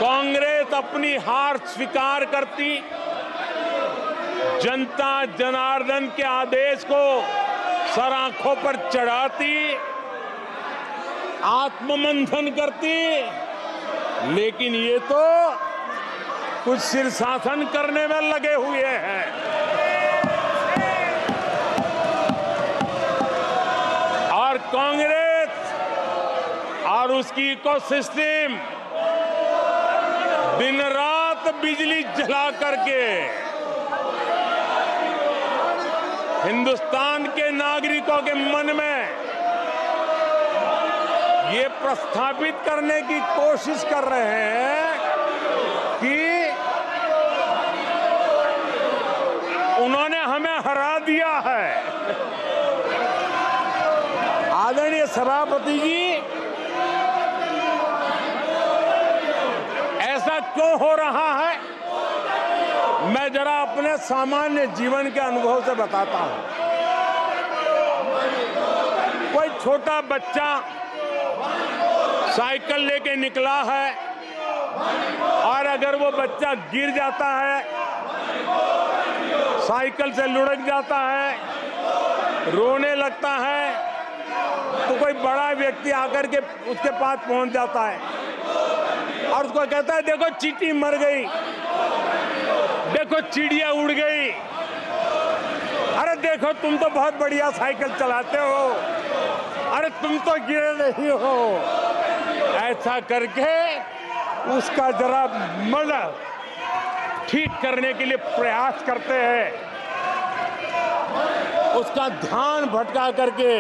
कांग्रेस अपनी हार स्वीकार करती, जनता जनार्दन के आदेश को सर आंखों पर चढ़ाती, आत्ममंथन करती, लेकिन ये तो कुछ शीर्षासन करने में लगे हुए हैं। और कांग्रेस और उसकी इकोसिस्टम दिन रात बिजली जला करके हिंदुस्तान के नागरिकों के मन में ये प्रस्थापित करने की कोशिश कर रहे हैं कि उन्होंने हमें हरा दिया है। आदरणीय सभापति जी, ऐसा क्यों हो रहा है? मैं जरा अपने सामान्य जीवन के अनुभव से बताता हूं। कोई छोटा बच्चा साइकिल लेके निकला है और अगर वो बच्चा गिर जाता है, साइकिल से लुढ़क जाता है, रोने लगता है, तो कोई बड़ा व्यक्ति आकर के उसके पास पहुंच जाता है और उसको कहता है, देखो चींटी मर गई, देखो चिड़िया उड़ गई, अरे देखो तुम तो बहुत बढ़िया साइकिल चलाते हो, अरे तुम तो गिरे नहीं हो। ऐसा करके उसका जरा मन ठीक करने के लिए प्रयास करते हैं, उसका ध्यान भटका करके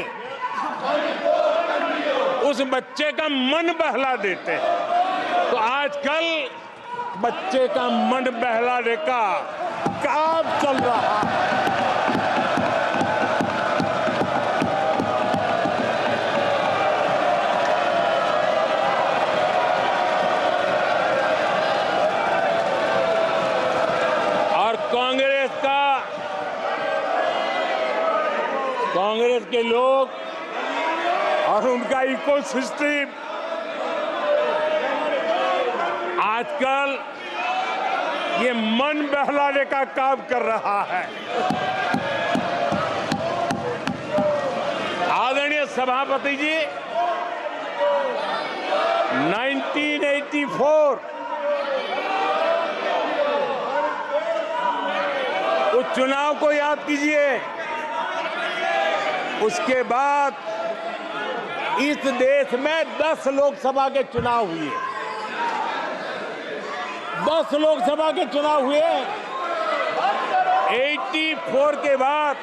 उस बच्चे का मन बहला देते हैं। तो आजकल बच्चे का मन बहलाने का काम चल रहा है। और कांग्रेस के लोग और उनका इकोसिस्टम आजकल ये मन बहलाने का काम कर रहा है। आदरणीय सभापति जी, 1984 उस चुनाव को याद कीजिए। उसके बाद इस देश में 10 लोकसभा के चुनाव हुए। 10 लोकसभा के चुनाव हुए। 84 के बाद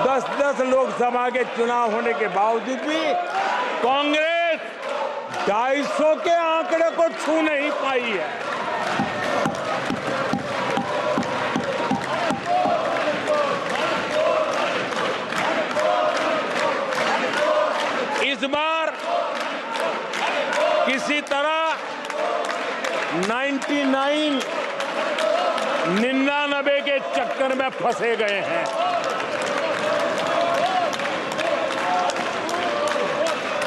10-10 लोकसभा के चुनाव होने के बावजूद भी कांग्रेस 250 के आंकड़े को छू नहीं पाई है। इस बार किसी तरह 99 के चक्कर में फंसे गए हैं।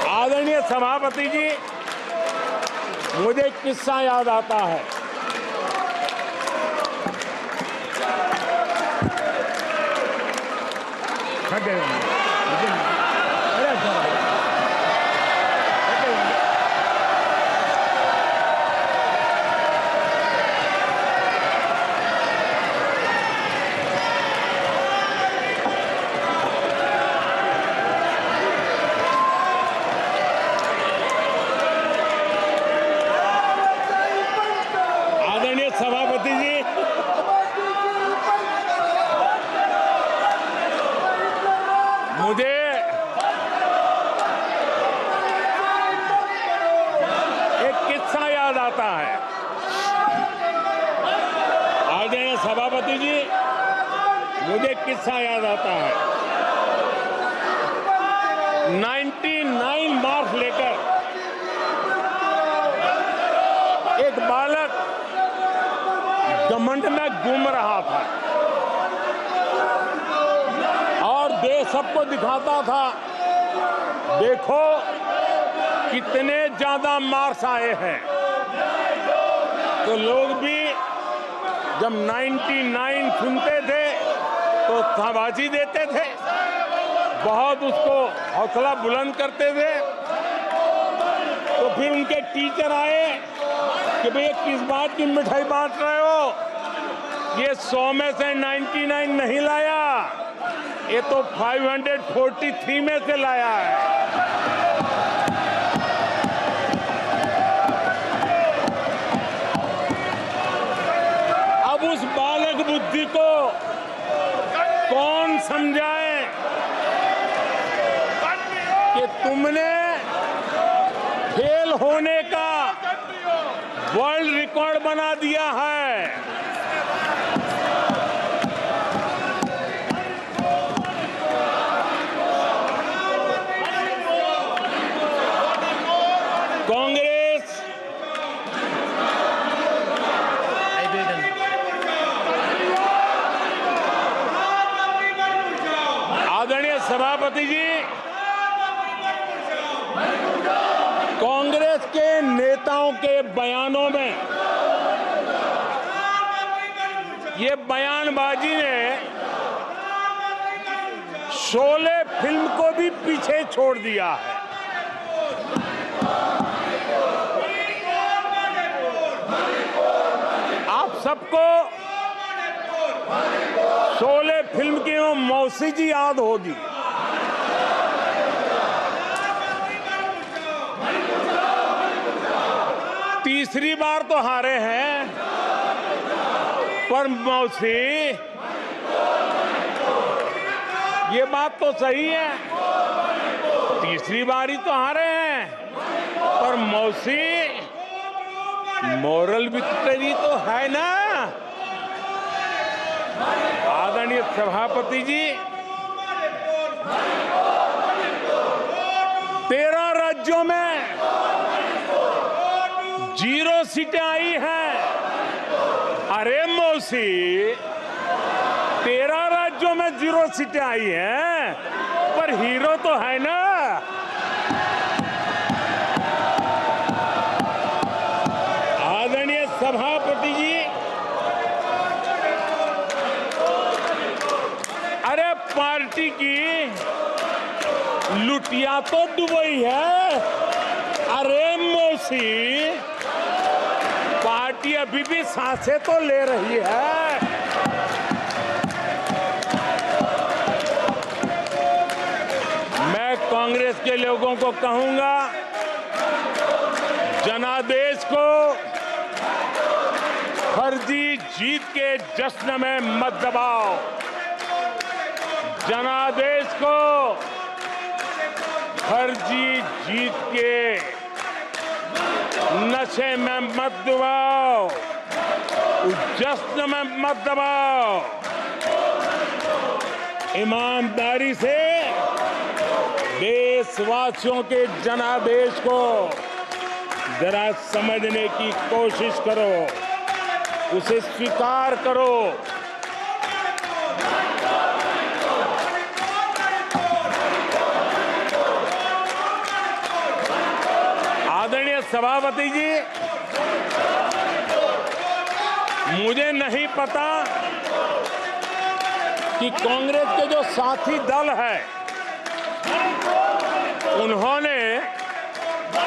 आदरणीय सभापति जी, मुझे एक किस्सा याद आता है। सभापति जी, मुझे एक किस्सा याद आता है। आदरणीय सभापति जी, मुझे एक किस्सा याद आता है। 99 मार्क्स लेकर एक बालक घमंड में घूम रहा था और देश सबको दिखाता था, देखो कितने ज्यादा मार्क्स आए हैं, तो लोग भी जब 99 सुनते थे तो शाबाशी देते थे, बहुत उसको हौसला बुलंद करते थे। तो फिर उनके टीचर आए कि भैया किस बात की मिठाई बांट रहे हो, ये 100 में से 99 नहीं लाया, ये तो 543 में से लाया है। अब उस बालक बुद्धि को कौन समझाए कि तुमने फेल होने का वर्ल्ड रिकॉर्ड बना दिया है। कांग्रेस आदरणीय सभापति जी, कांग्रेस के नेताओं के बयानों में ये बयानबाजी ने शोले फिल्म को भी पीछे छोड़ दिया है। आप सबको शोले फिल्म की वो मौसी जी याद होगी। तीसरी बार तो हारे हैं, पर मौसी ये बात तो सही है, तीसरी बार ही तो हारे हैं, पर मौसी मोरल विक्ट्री तो है ना। आदरणीय सभापति जी, 13 राज्यों में 0 सीटें आई हैं। अरे मौसी, 13 राज्यों में 0 सीटें आई हैं, पर हीरो तो है ना। आदरणीय सभापति जी, अरे पार्टी की लुटिया तो दुबई है। अरे मौसी, पार्टी अभी भी सांसें तो ले रही है। मैं कांग्रेस के लोगों को कहूंगा, जनादेश को फर्जी जीत के जश्न में मत दबाओ। जनादेश को फर्जी जीत के नशे में मत दबाओ, उस जश्न में मत दबाओ। ईमानदारी से देशवासियों के जनादेश को जरा समझने की कोशिश करो, उसे स्वीकार करो। आदरणीय सभापति जी, मुझे नहीं पता कि कांग्रेस के जो साथी दल है, उन्होंने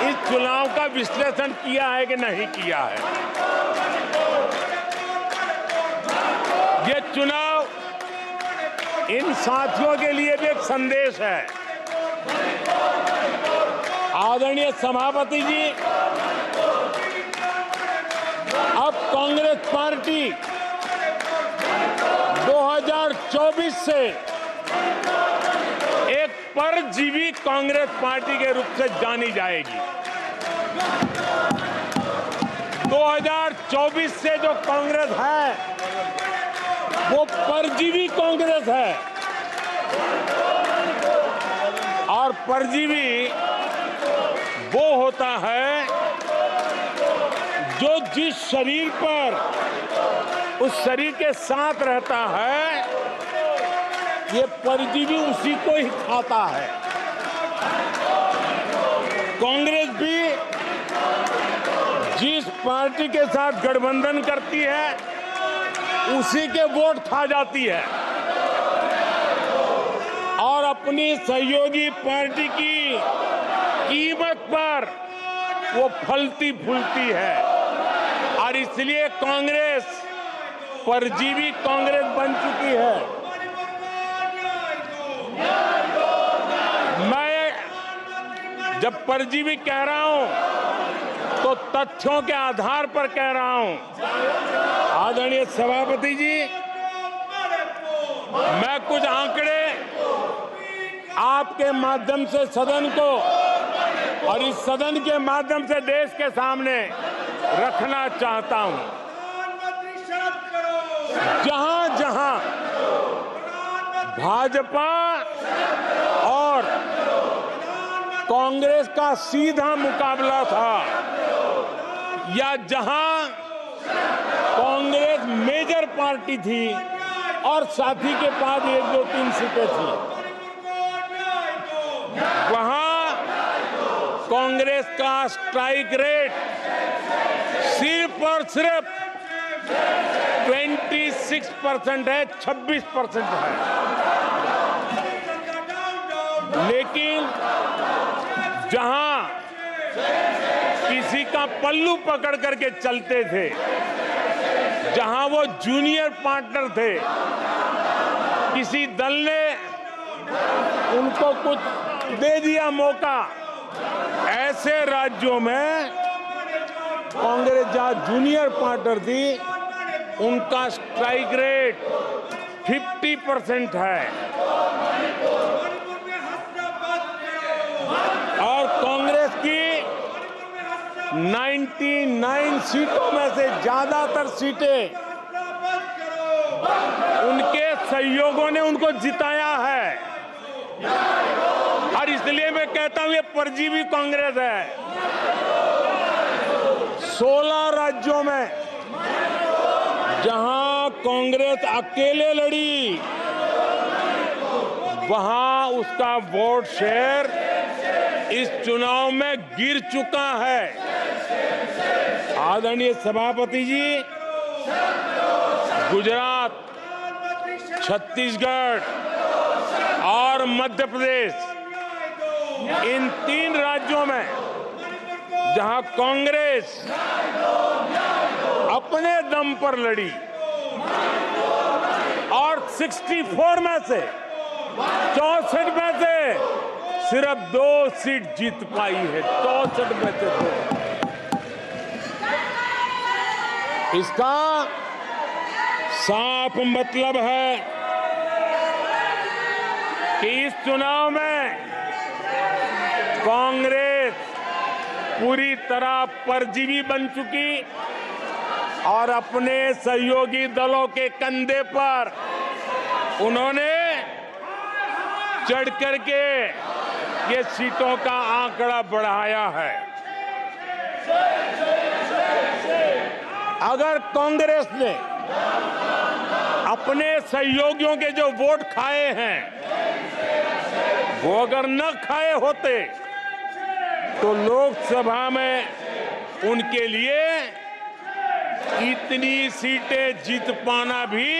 इस चुनाव का विश्लेषण किया है कि नहीं किया है। ये चुनाव इन साथियों के लिए भी एक संदेश है। आदरणीय सभापति जी, अब कांग्रेस पार्टी 2024 से एक परजीवी कांग्रेस पार्टी के रूप से जानी जाएगी। 2024 से जो कांग्रेस है वो परजीवी कांग्रेस है, और परजीवी वो होता है जो जिस शरीर पर उस शरीर के साथ रहता है, ये परजीवी उसी को ही खाता है। कांग्रेस जिस पार्टी के साथ गठबंधन करती है उसी के वोट खा जाती है और अपनी सहयोगी पार्टी की कीमत पर वो फलती फूलती है और इसलिए कांग्रेस परजीवी कांग्रेस बन चुकी है। मैं जब परजीवी कह रहा हूं तो तथ्यों के आधार पर कह रहा हूं। आदरणीय सभापति जी, मैं कुछ आंकड़े आपके माध्यम से सदन को और इस सदन के माध्यम से देश के सामने रखना चाहता हूं। जहां जहां भाजपा और कांग्रेस का सीधा मुकाबला था या जहां कांग्रेस मेजर पार्टी थी और साथी के पास 1, 2, 3 सीटें थी, वहां कांग्रेस का स्ट्राइक रेट सिर्फ और सिर्फ 26% है, 26% है। लेकिन जहां किसी का पल्लू पकड़ करके चलते थे, जहां वो जूनियर पार्टनर थे, किसी दल ने उनको कुछ दे दिया मौका, ऐसे राज्यों में कांग्रेस जहां जूनियर पार्टनर थी उनका स्ट्राइक रेट 50% है और कांग्रेस की 99 सीटों में से ज्यादातर सीटें उनके सहयोगियों ने उनको जिताया है और इसलिए मैं कहता हूं ये परजीवी कांग्रेस है। 16 राज्यों में जहां कांग्रेस अकेले लड़ी वहां उसका वोट शेयर इस चुनाव में गिर चुका है। आदरणीय सभापति जी, गुजरात, छत्तीसगढ़ और मध्य प्रदेश, इन 3 राज्यों में जहां कांग्रेस अपने दम पर लड़ी और 64 में से 64 में से सिर्फ 2 सीट जीत पाई है, 64 में से 2। इसका साफ मतलब है कि इस चुनाव में कांग्रेस पूरी तरह परजीवी बन चुकी और अपने सहयोगी दलों के कंधे पर उन्होंने चढ़ करके ये सीटों का आंकड़ा बढ़ाया है। अगर कांग्रेस ने अपने सहयोगियों के जो वोट खाए हैं वो अगर न खाए होते तो लोकसभा में उनके लिए इतनी सीटें जीत पाना भी